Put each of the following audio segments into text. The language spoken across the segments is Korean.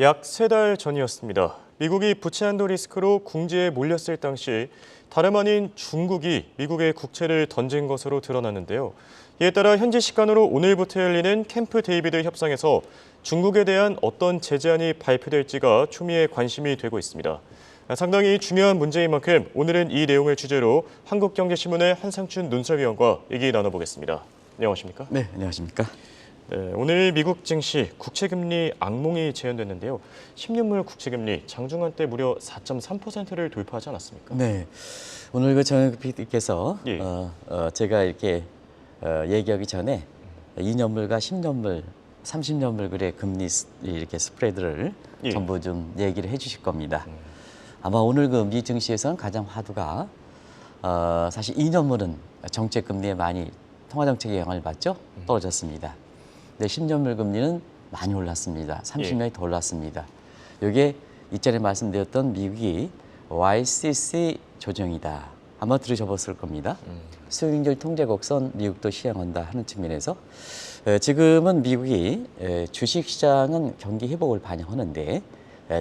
약 3달 전이었습니다. 미국이 부채 한도 리스크로 궁지에 몰렸을 당시 다름 아닌 중국이 미국에 국채를 던진 것으로 드러났는데요. 이에 따라 현지 시간으로 오늘부터 열리는 캠프 데이비드 협상에서 중국에 대한 어떤 제재안이 발표될지가 초미의 관심이 되고 있습니다. 상당히 중요한 문제인 만큼 오늘은 이 내용을 주제로 한국경제신문의 한상춘 논설위원과 얘기 나눠보겠습니다. 안녕하십니까? 네, 안녕하십니까? 네, 오늘 미국 증시 국채금리 악몽이 재현됐는데요. 10년물 국채금리 장중한 때 무려 4.3%를 돌파하지 않았습니까? 네, 오늘 그 정영 PD께서 예. 제가 이렇게 얘기하기 전에 2년물과 10년물, 30년물 그래 금리 이렇게 스프레드를 예. 전부 좀 얘기를 해주실 겁니다. 아마 오늘 그 미 증시에서는 가장 화두가 사실 2년물은 정책 금리에 많이 통화 정책의 영향을 받죠. 떨어졌습니다. 근데 10년물 금리는 많이 올랐습니다. 30년이 더 올랐습니다. 이게 이전에 말씀드렸던 미국이 YCC 조정이다. 아마 들으셔봤을 겁니다. 수익률 통제 곡선 미국도 시행한다 하는 측면에서 지금은 미국이 주식시장은 경기 회복을 반영하는데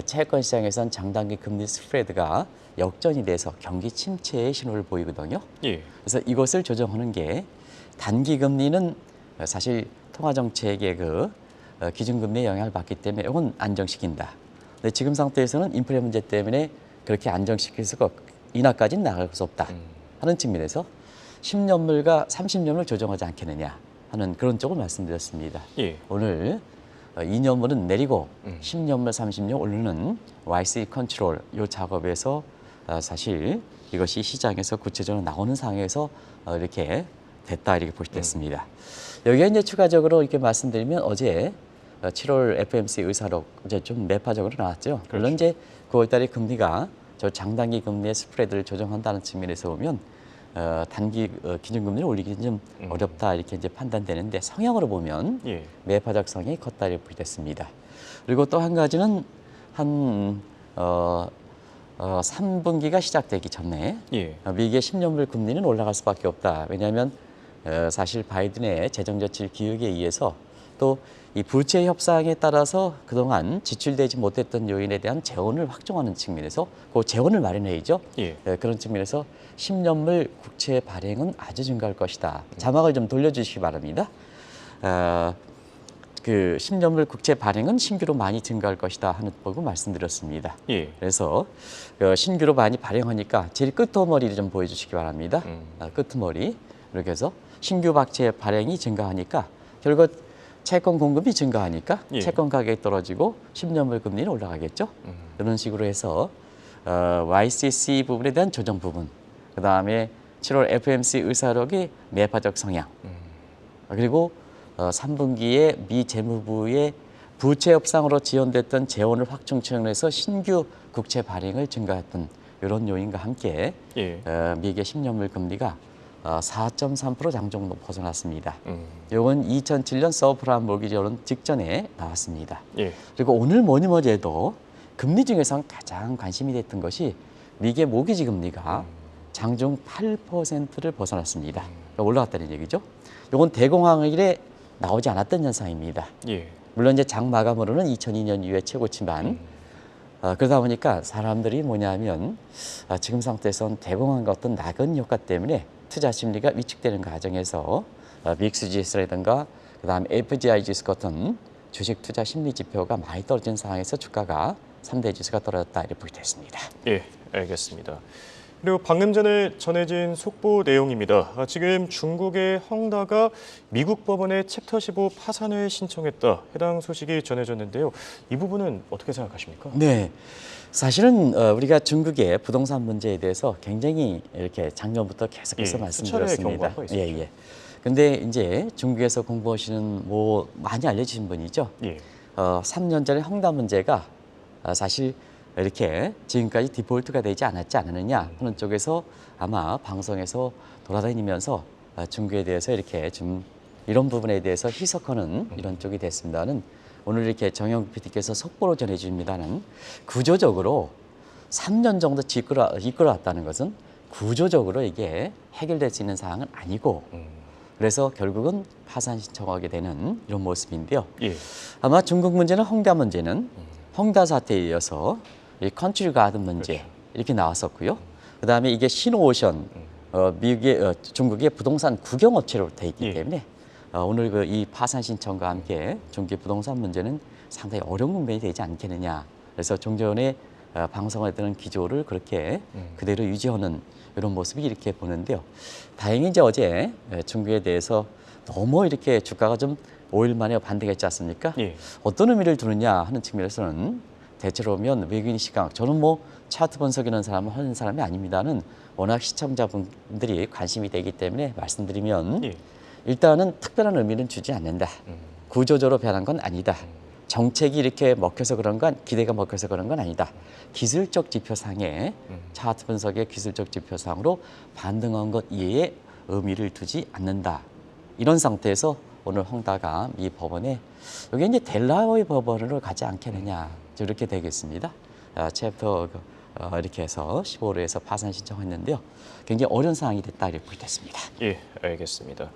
채권 시장에선 장단기 금리 스프레드가 역전이 돼서 경기 침체의 신호를 보이거든요. 예. 그래서 이것을 조정하는 게 단기 금리는 사실 통화 정책의 그 기준금리에 영향을 받기 때문에 이건 안정시킨다. 근데 지금 상태에서는 인플레 문제 때문에 그렇게 안정시킬 수가 인하까지는 나갈 수 없다 하는 측면에서 10년물과 30년물 조정하지 않겠느냐 하는 그런 쪽을 말씀드렸습니다. 예. 오늘 2년물은 내리고 10년물, 30년 오르는 YC 컨트롤 이 작업에서 사실 이것이 시장에서 구체적으로 나오는 상황에서 이렇게 됐다 이렇게 보시됐습니다. 여기에 이제 추가적으로 이렇게 말씀드리면 어제 7월 FOMC 의사록 이제 좀 매파적으로 나왔죠. 물론 이제 9월달에 금리가 저 장단기 금리의 스프레드를 조정한다는 측면에서 보면 단기 기준금리를 올리기는 좀 어렵다 이렇게 이제 판단되는데 성향으로 보면 예. 매파적 성향이 컸다 이렇게 보시됐습니다. 그리고 또 한 가지는 한 3분기가 시작되기 전에 예. 미국의 10년물 금리는 올라갈 수밖에 없다. 왜냐하면 사실 바이든의 재정저출 기획에 의해서 또 이 부채 협상에 따라서 그동안 지출되지 못했던 요인에 대한 재원을 확정하는 측면에서 그 재원을 마련해야죠. 예. 그런 측면에서 10년물 국채 발행은 아주 증가할 것이다. 자막을 좀 돌려주시기 바랍니다. 그 10년물 국채 발행은 신규로 많이 증가할 것이다 하는 보고 말씀드렸습니다. 예. 그래서 신규로 많이 발행하니까 제일 끄트머리를 좀 보여주시기 바랍니다. 끄트머리 이렇게 해서 신규 박채 발행이 증가하니까 결국 채권 공급이 증가하니까 예. 채권 가격이 떨어지고 10년물 금리는 올라가겠죠. 이런 식으로 해서 YCC 부분에 대한 조정 부분, 그 다음에 7월 FOMC 의사록의 매파적 성향, 그리고 3분기에 미 재무부의 부채 협상으로 지원됐던 재원을 확충 채용해서 신규 국채 발행을 증가했던 이런 요인과 함께 예. 미국의 10년물 금리가 4.3% 장정도 벗어났습니다. 이건 2007년 서브프라임 모기지 여론 직전에 나왔습니다. 예. 그리고 오늘 뭐니 해도 금리 중에서 가장 관심이 됐던 것이 미국의 모기지 금리가 장중 8%를 벗어났습니다. 그러니까 올라갔다는 얘기죠. 이건 대공황일에 나오지 않았던 현상입니다. 예. 물론 이제 장 마감으로는 2002년 이후에 최고치만 그러다 보니까 사람들이 뭐냐면 지금 상태에서는 대공황과 어떤 낙은 효과 때문에 투자 심리가 위축되는 과정에서 믹스지수라든가 그다음 FGI 지수 같은 주식 투자 심리 지표가 많이 떨어진 상황에서 주가가 3대 지수가 떨어졌다 이렇게 보게 됐습니다. 예, 알겠습니다. 그리고 방금 전에 전해진 속보 내용입니다. 지금 중국의 헝다가 미국 법원에 챕터 15 파산을 신청했다. 해당 소식이 전해졌는데요. 이 부분은 어떻게 생각하십니까? 네, 사실은 우리가 중국의 부동산 문제에 대해서 굉장히 이렇게 작년부터 계속해서 예, 말씀드렸습니다. 수차례 경고한 바 있었죠. 예. 근데 이제 중국에서 공부하시는 많이 알려주신 분이죠. 예. 3년 전에 헝다 문제가 사실 이렇게 지금까지 디폴트가 되지 않았지 않느냐 하는 쪽에서 아마 방송에서 돌아다니면서 중국에 대해서 이렇게 좀 이런 부분에 대해서 희석하는 이런 쪽이 됐습니다는 오늘 이렇게 정영 PD께서 속보로 전해줍니다는 구조적으로 3년 정도 이끌어왔다는 것은 구조적으로 이게 해결될 수 있는 사항은 아니고 그래서 결국은 파산 신청하게 되는 이런 모습인데요. 예. 아마 중국 문제는 헝다 문제는 헝다 사태에 이어서 이 컨트리 가든 문제 그렇죠. 이렇게 나왔었고요. 그다음에 이게 신오션 미국의 중국의 부동산 국영업체로 돼 있기 예. 때문에 오늘 그 이 파산 신청과 함께 중국의 부동산 문제는 상당히 어려운 국면이 되지 않겠느냐. 그래서 종전에 방송에 드는 기조를 그렇게 그대로 유지하는 이런 모습이 이렇게 보는데요. 다행히 이제 어제 중국에 대해서 너무 이렇게 주가가 좀 5일 만에 반등했지 않습니까? 예. 어떤 의미를 두느냐 하는 측면에서는 대체로 보면 외국인 시각, 저는 뭐 차트 분석이라는 사람은 하는 사람이 아닙니다는 워낙 시청자분들이 관심이 되기 때문에 말씀드리면 예. 일단은 특별한 의미는 주지 않는다. 구조적으로 변한 건 아니다. 정책이 이렇게 먹혀서 그런 건 기대가 먹혀서 그런 건 아니다. 기술적 지표상에 차트 분석의 기술적 지표상으로 반등한 것 이외에 의미를 두지 않는다. 이런 상태에서 오늘 헝다가 미 법원에 여기 이제 델라웨이 법원으로 가지 않겠느냐 이렇게 되겠습니다. 챕터 이렇게 해서 15호에서 파산 신청했는데요. 굉장히 어려운 상황이 됐다 이렇게 볼 때 있습니다. 예, 알겠습니다.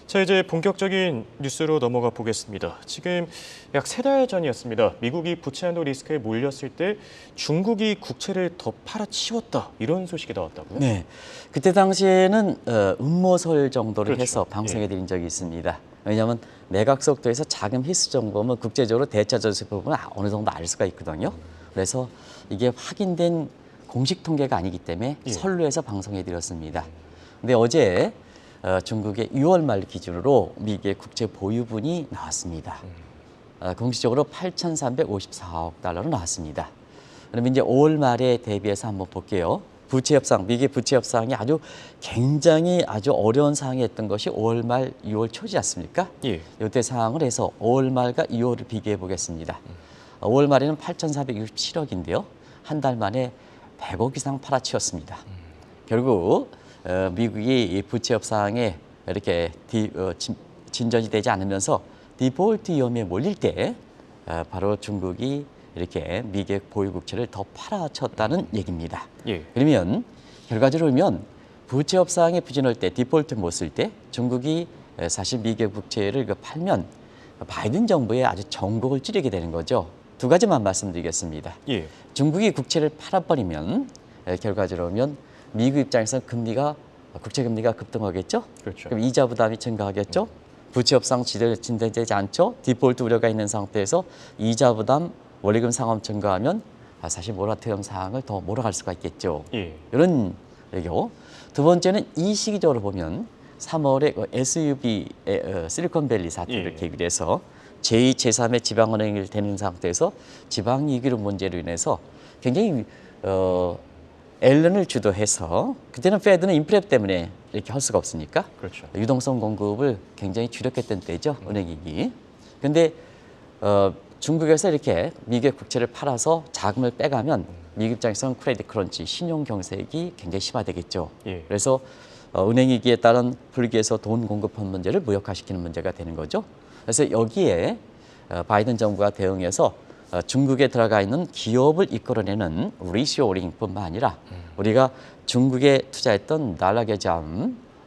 자, 이제 본격적인 뉴스로 넘어가 보겠습니다. 지금 약 3달 전이었습니다. 미국이 부채 한도 리스크에 몰렸을 때 중국이 국채를 더 팔아치웠다 이런 소식이 나왔다고요? 네, 그때 당시에는 음모설 정도를 그렇죠. 해서 방송해 예. 드린 적이 있습니다. 왜냐하면 내각 속도에서 자금 희수 정보면 국제적으로 대차 저수 부분은 어느 정도 알 수가 있거든요. 그래서 이게 확인된 공식 통계가 아니기 때문에 예. 선루에서 방송해 드렸습니다. 근데 어제 중국의 6월 말 기준으로 미국의 국채 보유분이 나왔습니다. 공식적으로 8,354억 달러로 나왔습니다. 그럼 이제 5월 말에 대비해서 한번 볼게요. 부채 협상, 미국의 부채 협상이 굉장히 아주 어려운 상황이었던 것이 5월 말, 6월 초지 않습니까? 예. 이때 상황을 해서 5월 말과 2월을 비교해 보겠습니다. 5월 말에는 8,467억인데요. 한 달 만에 100억 이상 팔아치웠습니다. 결국 미국이 이 부채 협상에 이렇게 진전이 되지 않으면서 디폴트 위험에 몰릴 때 바로 중국이 이렇게 미국의 보유국채를 더 팔아쳤다는 얘기입니다. 예. 그러면 결과적으로 보면 부채 협상이 부진할 때 디폴트 못 쓸 때 중국이 사실 미국의 국채를 팔면 바이든 정부에 아주 전곡을 찌르게 되는 거죠. 두 가지만 말씀드리겠습니다. 예. 중국이 국채를 팔아버리면 결과적으로 보면 미국 입장에서 국채 금리가 급등하겠죠. 그렇죠. 그럼 이자 부담이 증가하겠죠. 부채 협상 진행되지 않죠. 디폴트 우려가 있는 상태에서 이자 부담, 원리금 상환 증가하면 사실 모라토리엄 상황을 더 몰아갈 수가 있겠죠. 예. 이런 얘기고 두 번째는 이 시기적으로 보면 3월에 SUV 실리콘밸리 사태를 예. 계기로 해서 제2, 제3의 지방은행이 되는 상태에서 지방이익률 문제로 인해서 굉장히 앨런을 주도해서 그때는 페드는 인플레 때문에 이렇게 할 수가 없으니까 그렇죠. 유동성 공급을 굉장히 줄였던 때죠. 은행이익이. 근데 중국에서 이렇게 미국의 국채를 팔아서 자금을 빼가면 미국 입장에서는 크레딧 크런치, 신용 경색이 굉장히 심화되겠죠. 예. 그래서 은행위기에 따른 불기에서 돈 공급한 문제를 무력화시키는 문제가 되는 거죠. 그래서 여기에 바이든 정부가 대응해서 중국에 들어가 있는 기업을 이끌어내는 리쇼어링뿐만 아니라 우리가 중국에 투자했던 달러 계좌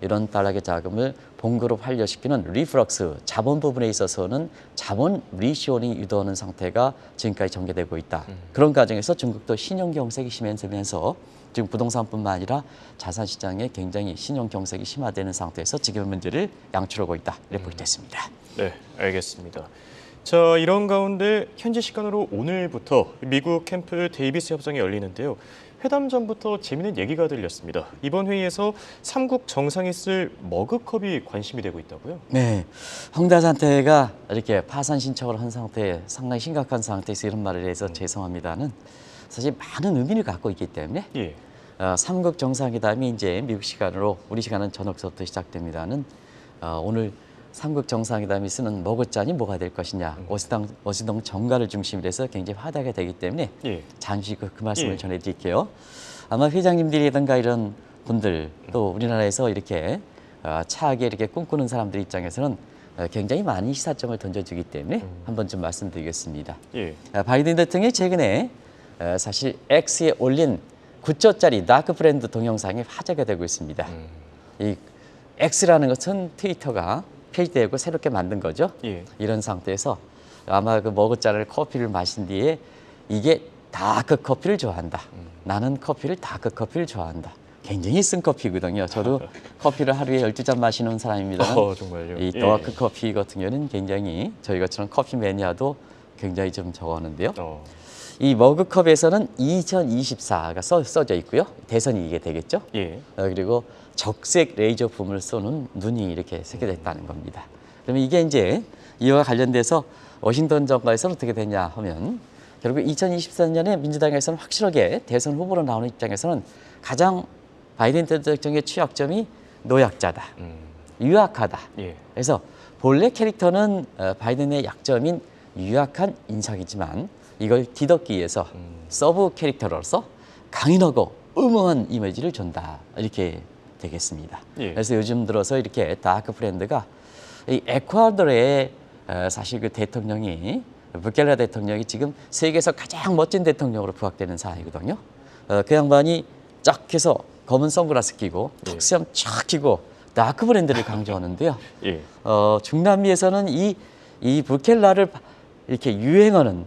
이런 달러 자금을 본국으로 환류시키는 리플럭스 자본 부분에 있어서는 자본 리쇼어링 유도하는 상태가 지금까지 전개되고 있다. 그런 과정에서 중국도 신용 경색이 심해지면서 지금 부동산뿐만 아니라 자산 시장에 굉장히 신용 경색이 심화되는 상태에서 지금 문제를 양출하고 있다. 이렇게 볼 때 있습니다. 네, 알겠습니다. 자, 이런 가운데 현지 시간으로 오늘부터 미국 캠프 데이비스 협상이 열리는데요. 회담 전부터 재미있는 얘기가 들렸습니다. 이번 회의에서 3국 정상이 쓸 머그컵이 관심이 되고 있다고요? 네, 헝다 사태가 이렇게 파산 신청을 한 상태에 상당히 심각한 상태에서 이런 말을 해서 죄송합니다는 사실 많은 의미를 갖고 있기 때문에 예. 3국 정상회담이 이제 미국 시간으로 우리 시간은 저녁서부터 시작됩니다는 오늘 3국 정상회담이 쓰는 머그잔이 뭐가 될 것이냐 워싱턴 정가를 중심으로 해서 굉장히 화제가 되기 때문에 예. 잠시 그 말씀을 예. 전해드릴게요. 아마 회장님들이든가 이런 분들 또 우리나라에서 이렇게 차하게 이렇게 꿈꾸는 사람들 입장에서는 굉장히 많은 시사점을 던져주기 때문에 한번 좀 말씀드리겠습니다. 예. 바이든 대통령이 최근에 사실 X에 올린 9조짜리 다크 브랜드 동영상이 화제가 되고 있습니다. 이 X라는 것은 트위터가 폐지되고 새롭게 만든 거죠. 예. 이런 상태에서 아마 그 머그잔을 커피를 마신 뒤에 이게 다크 커피를 좋아한다. 나는 커피를 다크 커피를 좋아한다. 굉장히 쓴 커피거든요. 저도 커피를 하루에 12잔 마시는 사람입니다. 정말요? 이 예. 다크 커피 같은 경우는 굉장히 저희 같처럼 커피 매니아도 굉장히 좀 좋아하는데요. 이 머그컵에서는 2024가 써져 있고요. 대선이 이게 되겠죠. 예. 그리고 적색 레이저 붐을 쏘는 눈이 이렇게 새겨졌다는 겁니다. 그러면 이게 이제 이와 관련돼서 워싱턴 정가에서는 어떻게 되냐 하면 결국 2024년에 민주당에서는 확실하게 대선 후보로 나오는 입장에서는 가장 바이든 대통령의 취약점이 노약자다, 유약하다. 예. 그래서 본래 캐릭터는 바이든의 약점인 유약한 인상이지만 이걸 뒤덮기 위해서 서브 캐릭터로서 강인하고 음흉한 이미지를 준다 이렇게 되겠습니다. 예. 그래서 요즘 들어서 이렇게 다크 브랜드가 이 에콰도르의 사실 그 대통령이 부켈라 대통령이 지금 세계에서 가장 멋진 대통령으로 부각되는 사람이거든요. 그 양반이 쫙 해서 검은 선글라스 끼고 턱수염 쫙 끼고 다크 브랜드를 강조하는데요. 예. 중남미에서는 이 부켈라를 이렇게 유행하는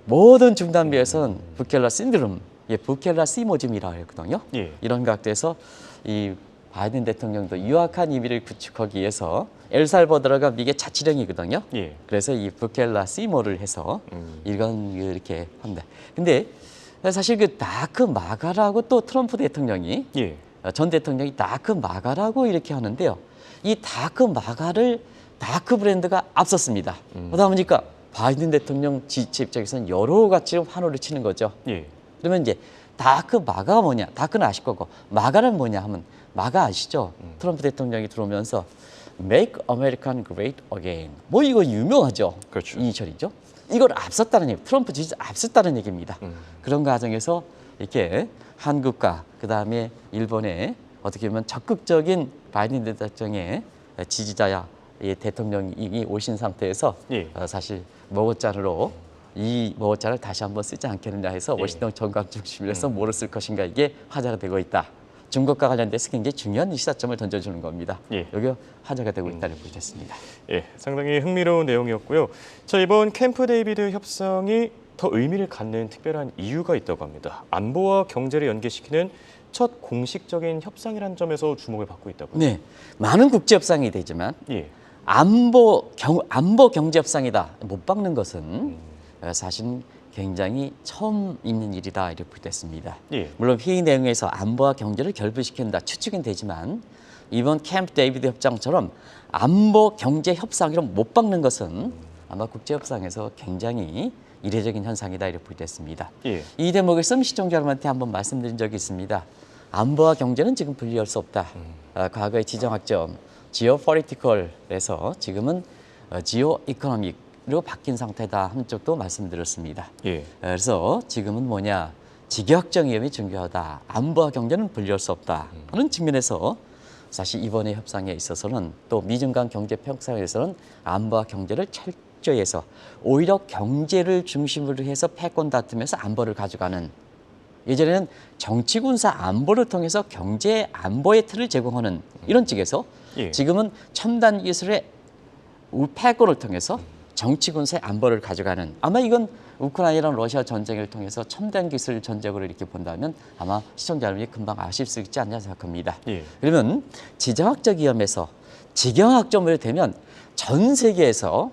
모든 중남미에서는 부켈라 신드롬, 부켈라 시모즘이라고 했거든요. 예. 이런 각도에서 이 바이든 대통령도 유약한 이미를 구축하기 위해서 엘살바도르가 미국의 자치령이거든요. 예. 그래서 이 부켈라 시모를 해서 이건 이렇게 합니다. 근데 사실 그 다크 마가라고 또 트럼프 대통령이 예. 전 대통령이 다크 마가라고 이렇게 하는데요. 이 다크 마가를 다크 브랜드가 앞섰습니다. 그러다 보니까 바이든 대통령 지지 입장에서는 여러 가지 환호를 치는 거죠. 예. 그러면 이제 다크 마가가 뭐냐? 다크는 아실 거고 마가는 뭐냐 하면 마가 아시죠? 트럼프 대통령이 들어오면서 Make American Great Again. 뭐 이거 유명하죠? 그렇죠. 이니셜이죠. 이걸 앞섰다는 얘기, 트럼프 지지 앞섰다는 얘기입니다. 그런 과정에서 이렇게 한국과 그 다음에 일본의 어떻게 보면 적극적인 바이든 대통령의 지지자야 이 대통령이 오신 상태에서 예. 사실 머그잔으로 이 머그잔을 다시 한번 쓰지 않겠느냐 해서 워싱턴 정강 중심에서 뭐를 쓸 것인가 이게 화제가 되고 있다. 중국과 관련돼서 굉장히 중요한 시사점을 던져주는 겁니다. 예. 여기 화제가 되고 있다는 보셨습니다. 예, 상당히 흥미로운 내용이었고요. 자, 이번 캠프 데이비드 협상이 더 의미를 갖는 특별한 이유가 있다고 합니다. 안보와 경제를 연계시키는 첫 공식적인 협상이라는 점에서 주목을 받고 있다고요. 네, 많은 국제 협상이 되지만 예. 안보 경제 협상이다 못 박는 것은 사실 굉장히 처음 있는 일이다 이렇게 보겠습니다. 예. 물론 회의 내용에서 안보와 경제를 결부시킨다 추측은 되지만 이번 캠프 데이비드 협상처럼 안보 경제 협상으로 못 박는 것은 아마 국제 협상에서 굉장히 이례적인 현상이다 이렇게 보겠습니다. 예. 이 대목에서 시청자 여러분한테 한번 말씀드린 적이 있습니다. 안보와 경제는 지금 분리할 수 없다. 과거의 지정학점 지오포리티컬에서 지금은 지오이코노믹으로 바뀐 상태다 한 쪽도 말씀드렸습니다. 예. 그래서 지금은 뭐냐 지교학적 위험이 중요하다. 안보와 경제는 분리할 수 없다 하는 측면에서 사실 이번의 협상에 있어서는 또 미중 간 경제 평상에서는 안보와 경제를 철저히 해서 오히려 경제를 중심으로 해서 패권 다투면서 안보를 가져가는 예전에는 정치 군사 안보를 통해서 경제 안보의 틀을 제공하는 이런 측에서 예. 지금은 첨단 기술의 패권을 통해서 정치 군사의 안보를 가져가는 아마 이건 우크라이나랑 러시아 전쟁을 통해서 첨단 기술 전쟁으로 이렇게 본다면 아마 시청자 여러분이 금방 아실 수 있지 않냐 생각합니다. 예. 그러면 지정학적 위험에서 지정학점으로 되면 전 세계에서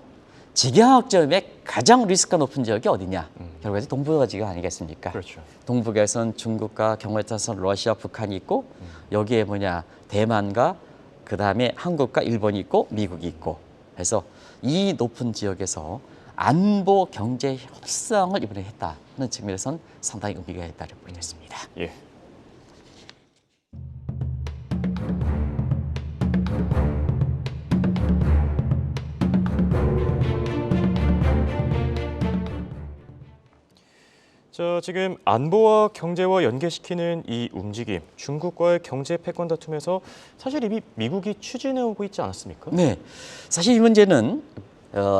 지정학점의 가장 리스크가 높은 지역이 어디냐? 결국에서 동북아 지역 아니겠습니까? 그렇죠. 동북에서는 중국과 경우에 따라서 러시아, 북한이 있고 여기에 뭐냐 대만과 그 다음에 한국과 일본이 있고 미국이 있고 그래서 이 높은 지역에서 안보 경제 협상을 이번에 했다는 측면에서는 상당히 의미가 있다고 보겠습니다. 예. 자, 지금 안보와 경제와 연계시키는 이 움직임, 중국과의 경제 패권 다툼에서 사실 이미 미국이 추진해오고 있지 않았습니까? 네, 사실 이 문제는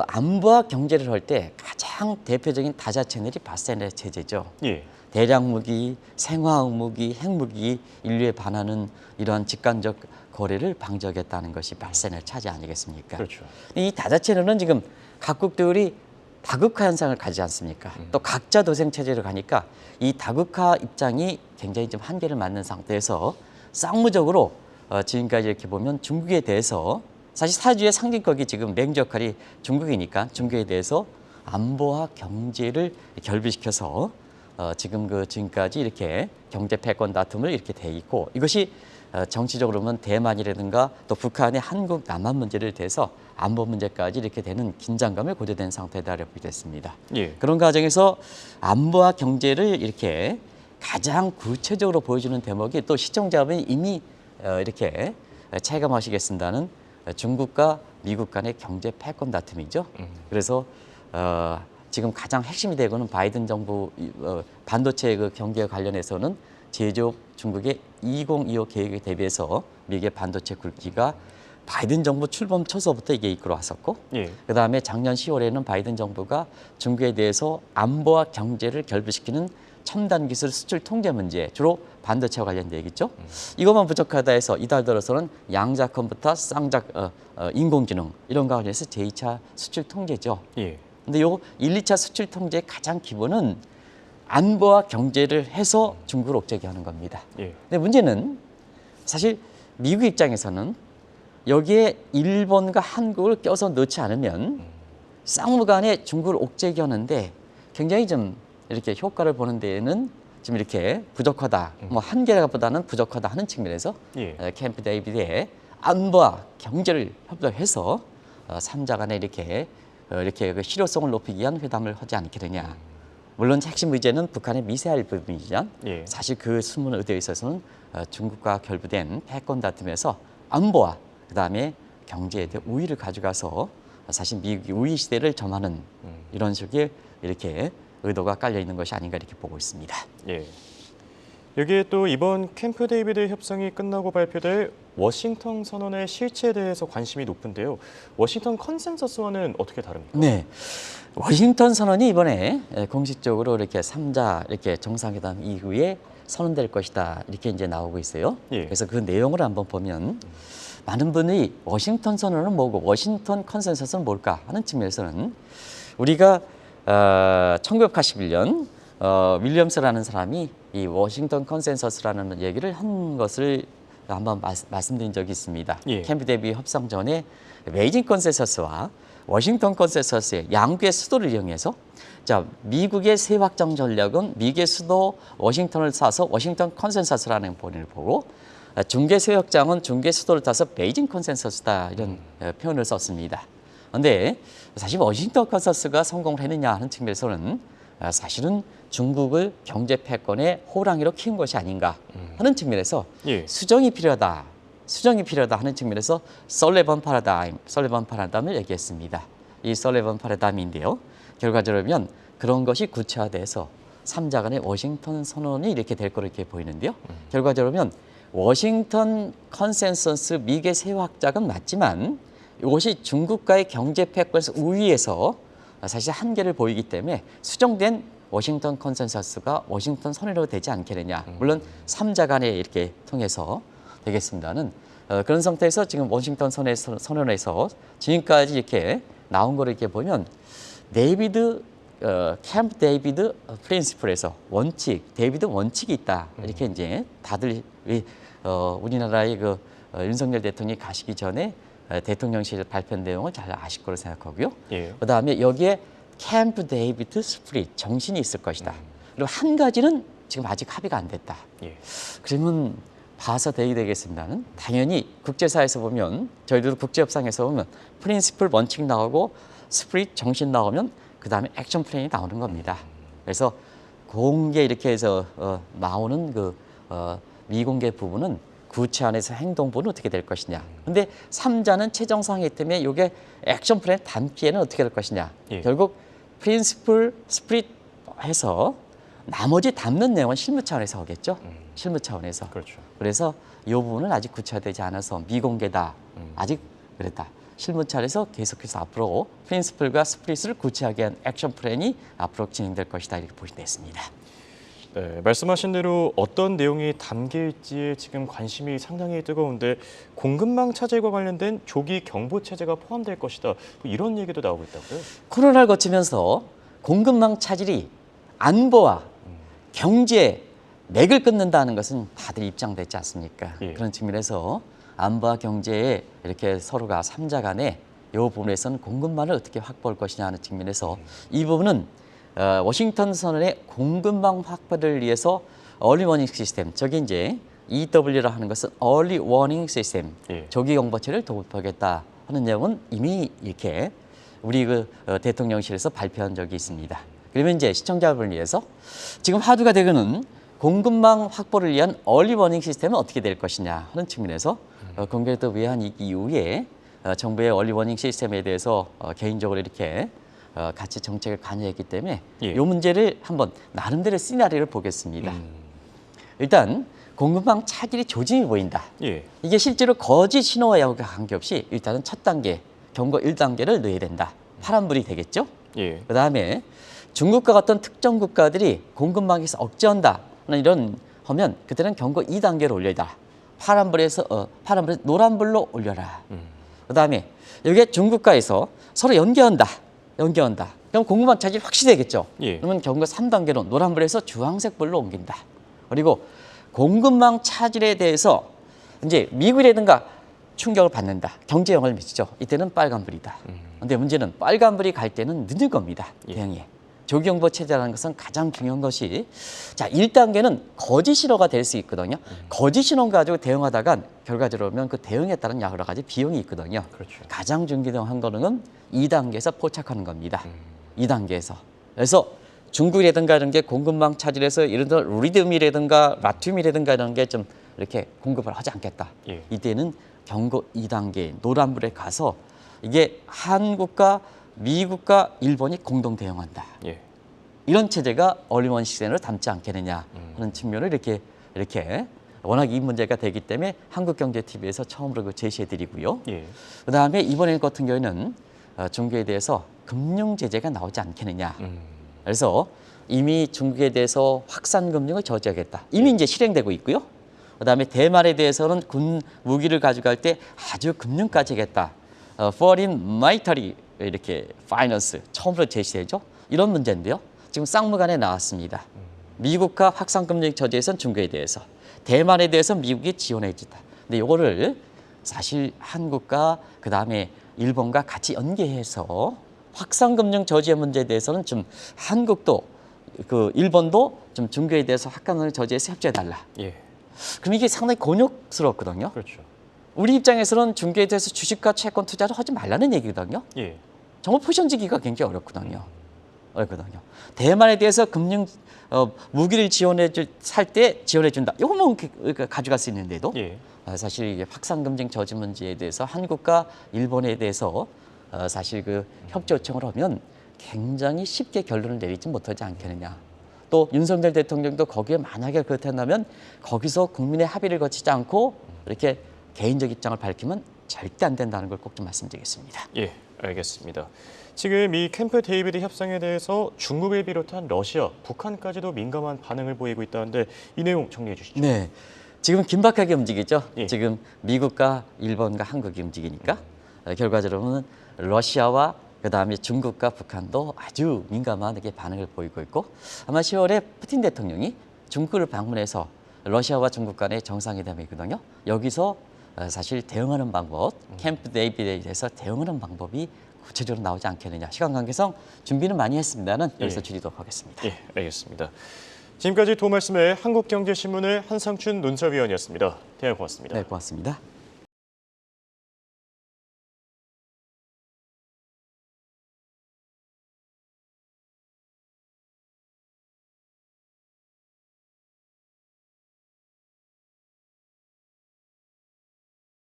안보와 경제를 할 때 가장 대표적인 다자 채널이 바세네 체제죠. 예. 대량 무기, 생화학 무기, 핵무기 인류에 반하는 이러한 직간적 거래를 방지하겠다는 것이 바세네 차지 아니겠습니까? 그렇죠. 이 다자 채널은 지금 각국들이 다극화 현상을 가지지 않습니까? 또 각자 도생 체제로 가니까 이 다극화 입장이 굉장히 좀 한계를 맞는 상태에서 쌍무적으로 지금까지 이렇게 보면 중국에 대해서 사실 사주의 상징격이 지금 맹주 역할이 중국이니까 중국에 대해서 안보와 경제를 결부시켜서 지금 지금까지 이렇게 경제 패권 다툼을 이렇게 돼 있고 이것이 정치적으로 보면 대만이라든가 또 북한의 한국 남한 문제를 대해서 안보 문제까지 이렇게 되는 긴장감을 고조된 상태다라고 됐습니다. 예. 그런 과정에서 안보와 경제를 이렇게 가장 구체적으로 보여주는 대목이 또 시청자분이 이미 이렇게 체감하시겠습니다는 중국과 미국 간의 경제 패권 다툼이죠. 그래서 지금 가장 핵심이 되고는 바이든 정부 반도체 그 경기와 관련해서는 제조업 중국의 2025 계획에 대비해서 미국의 반도체 굵기가 바이든 정부 출범 초서부터 이게 이끌어 왔었고 예. 그다음에 작년 10월에는 바이든 정부가 중국에 대해서 안보와 경제를 결부시키는 첨단 기술 수출 통제 문제, 주로 반도체와 관련된 얘기죠. 이것만 부족하다 해서 이달 들어서는 양자 컴퓨터, 쌍자 인공지능 이런 거 관련해서 제2차 수출 통제죠. 예. 근데 요 1, 2차 수출 통제의 가장 기본은 안보와 경제를 해서 중국을 옥죄게 하는 겁니다. 예. 근데 문제는 사실 미국 입장에서는 여기에 일본과 한국을 껴서 넣지 않으면 쌍무간에 중국을 옥죄게 하는데 굉장히 좀 이렇게 효과를 보는 데에는 좀 이렇게 부족하다. 뭐 한계라보다는 부족하다 하는 측면에서 예. 캠프 데이비드의 안보와 경제를 협력해서 삼자 간에 이렇게 그 실효성을 높이기 위한 회담을 하지 않겠느냐. 물론 핵심 의제는 북한의 미사일 부분이지만 예. 사실 그 숨은 의도에 있어서는 중국과 결부된 패권 다툼에서 안보와 그다음에 경제에 대한 우위를 가져가서 사실 미국이 우위 시대를 점하는 이런 식의 이렇게 의도가 깔려 있는 것이 아닌가 이렇게 보고 있습니다. 예. 여기에 또 이번 캠프 데이비드 협상이 끝나고 발표될 워싱턴 선언의 실체에 대해서 관심이 높은데요. 워싱턴 컨센서스와는 어떻게 다릅니까? 네. 워싱턴 선언이 이번에 공식적으로 이렇게 3자 이렇게 정상회담 이후에 선언될 것이다. 이렇게 이제 나오고 있어요. 예. 그래서 그 내용을 한번 보면 많은 분이 워싱턴 선언은 뭐고 워싱턴 컨센서스는 뭘까 하는 측면에서는 우리가 1981년 윌리엄스라는 사람이 이 워싱턴 컨센서스라는 얘기를 한 것을 한번 말씀드린 적이 있습니다. 예. 캠프 데이비드 협상 전에 베이징 컨센서스와 워싱턴 컨센서스의 양국의 수도를 이용해서 자 미국의 새 확장 전략은 미국의 수도 워싱턴을 사서 워싱턴 컨센서스라는 본을 보고 중계 새 확장은 중계 수도를 타서 베이징 컨센서스다 이런 표현을 썼습니다. 그런데 사실 워싱턴 컨센서스가 성공을 했느냐 하는 측면에서는 사실은 중국을 경제 패권의 호랑이로 키운 것이 아닌가 하는 측면에서 예. 수정이 필요하다 하는 측면에서 설리번 파라다임을 얘기했습니다. 이 설리번 파라다임인데요. 결과적으로 보면 그런 것이 구체화돼서 3자 간의 워싱턴 선언이 이렇게 될 거로 이렇게 보이는데요. 결과적으로 보면 워싱턴 컨센서스 미국의 새 확장은 맞지만 이것이 중국과의 경제 패권에서 우위에서 사실 한계를 보이기 때문에 수정된 워싱턴 컨센서스가 워싱턴 선언으로 되지 않겠느냐. 물론 3자 간에 이렇게 통해서 되겠습니다는 그런 상태에서 지금 워싱턴 선언에서 지금까지 이렇게 나온 거를 이렇게 보면 캠프 데이비드 프린시플에서 데이비드 원칙이 있다. 이렇게 이제 다들 우리나라의 윤석열 대통령이 가시기 전에 대통령실 발표한 내용을 잘 아실 거로 생각하고요. 예. 그다음에 여기에 캠프 데이비드 스프릿 정신이 있을 것이다. 그리고 한 가지는 지금 아직 합의가 안 됐다. 예. 그러면 봐서 되겠습니다는 당연히 국제사에서 보면 저희들도 국제협상에서 보면 프린시플 원칙 나오고 스프릿 정신 나오면 그다음에 액션 플랜이 나오는 겁니다. 그래서 공개 이렇게 해서 나오는 미공개 부분은 구체안에서 행동 부분은 어떻게 될 것이냐. 근데 3자는 최종 상황이기 때문에 이게 액션 플랜 담기에는 어떻게 될 것이냐. 예. 결국 프린시플 스프릿 해서 나머지 담는 내용은 실무 차원에서 하겠죠. 실무 차원에서. 그렇죠. 그래서 이 부분은 아직 구체화되지 않아서 미공개다. 아직 그랬다. 실무 차원에서 계속해서 앞으로 프린시플과 스프릿을 구체하게 한 액션 플랜이 앞으로 진행될 것이다. 이렇게 보시면 됐습니다. 네, 말씀하신 대로 어떤 내용이 담길지에 지금 관심이 상당히 뜨거운데 공급망 차질과 관련된 조기 경보 체제가 포함될 것이다. 뭐 이런 얘기도 나오고 있다고요? 코로나를 거치면서 공급망 차질이 안보와 경제에 맥을 끊는다는 것은 다들 입장됐지 않습니까? 예. 그런 측면에서 안보와 경제에 이렇게 서로가 삼자 간에 이 부분에서는 공급망을 어떻게 확보할 것이냐 하는 측면에서 이 부분은 워싱턴 선언의 공급망 확보를 위해서 얼리 워닝 시스템, 저게 이제 EW라 하는 것은 얼리 워닝 시스템, 예. 조기 경보체를 도입하겠다 하는 내용은 이미 이렇게 우리 대통령실에서 발표한 적이 있습니다. 그러면 이제 시청자분을 위해서 지금 화두가 되고는 공급망 확보를 위한 얼리 워닝 시스템은 어떻게 될 것이냐 하는 측면에서 공개도 위한 이후에 정부의 얼리 워닝 시스템에 대해서 개인적으로 이렇게 같이 정책을 관여했기 때문에 예. 이 문제를 한번 나름대로 시나리오를 보겠습니다. 일단 공급망 차질이 조짐이 보인다. 예. 이게 실제로 거짓 신호와 관계없이 일단은 첫 단계, 경고 1단계를 넣어야 된다. 파란불이 되겠죠? 예. 그다음에 중국과 같은 특정 국가들이 공급망에서 억제한다. 이런 하면 그때는 경고 2단계로 올려라. 파란불에서 노란불로 올려라. 그다음에 여기에 중국과에서 서로 연계한다. 그럼 공급망 차질이 확실히 되겠죠. 예. 그러면 경고 3단계로 노란불에서 주황색 불로 옮긴다. 그리고 공급망 차질에 대해서 이제 미국이라든가 충격을 받는다. 경제 영향을 미치죠. 이때는 빨간불이다. 그런데 문제는 빨간불이 갈 때는 늦는 겁니다. 예. 대응에. 조기경보 체제라는 것은 가장 중요한 것이 자 1단계는 거짓 신호가 될 수 있거든요. 거짓 신호 가지고 대응하다가 결과적으로 보면 그 대응에 따른 여러 가지 비용이 있거든요. 그렇죠. 가장 중요한 거는 2단계에서 포착하는 겁니다. 2단계에서. 그래서 중국이라든가 이런 게 공급망 차질에서 예를 들어 리튬이라든가 라튬이라든가 이런 게 좀 이렇게 공급을 하지 않겠다. 예. 이때는 경고 2단계 노란불에 가서 이게 한국과 미국과 일본이 공동 대응한다. 예. 이런 체제가 얼리원 시스템을 담지 않겠느냐 하는 측면을 이렇게 워낙 이 문제가 되기 때문에 한국경제TV에서 처음으로 그 제시해드리고요. 예. 그다음에 이번에 같은 경우에는 중국에 대해서 금융 제재가 나오지 않겠느냐. 그래서 이미 중국에 대해서 확산 금융을 저지하겠다. 이미 이제 실행되고 있고요. 그다음에 대만에 대해서는 군 무기를 가져갈 때 아주 금융까지 하겠다. Foreign Military 이렇게 파이낸스 처음으로 제시되죠. 이런 문제인데요. 지금 쌍무간에 나왔습니다. 미국과 확산 금융 저지에선 중국에 대해서, 대만에 대해서 미국이 지원해 주다. 근데 이거를 사실 한국과 그다음에 일본과 같이 연계해서 확산 금융 저지의 문제에 대해서는 좀 한국도 일본도 좀 중국에 대해서 확산 금융 저지에서 협조해 달라. 예. 그럼 이게 상당히 곤욕스럽거든요. 그렇죠. 우리 입장에서는 중국에 대해서 주식과 채권 투자를 하지 말라는 얘기거든요. 예. 정말 포션지기가 굉장히 어렵거든요. 대만에 대해서 무기를 살 때 지원해 준다. 이거만 가져갈 수 있는데도 예. 사실 이게 확산 금융 저지 문제에 대해서 한국과 일본에 대해서 사실 그 협조 요청을 하면 굉장히 쉽게 결론을 내리지 못하지 않겠느냐. 또 윤석열 대통령도 거기에 만약에 그렇다면 거기서 국민의 합의를 거치지 않고 이렇게 개인적 입장을 밝히면 절대 안 된다는 걸 꼭 좀 말씀드리겠습니다. 예, 알겠습니다. 지금 이 캠프 데이비드 협상에 대해서 중국을 비롯한 러시아, 북한까지도 민감한 반응을 보이고 있다는데 이 내용 정리해 주시죠. 네, 지금 긴박하게 움직이죠. 예. 지금 미국과 일본과 한국이 움직이니까 결과적으로는 러시아와 그다음에 중국과 북한도 아주 민감하게 반응을 보이고 있고 아마 10월에 푸틴 대통령이 중국을 방문해서 러시아와 중국 간의 정상회담이거든요. 여기서 사실 대응하는 방법, 캠프 데이비드에 대해서 대응하는 방법이 구체적으로 나오지 않겠느냐. 시간 관계상 준비는 많이 했습니다는 여기서 예. 줄이도록 하겠습니다. 예, 알겠습니다. 지금까지 도말씀의 한국경제신문의 한상춘 논설위원이었습니다. 대화 고맙습니다. 네, 고맙습니다.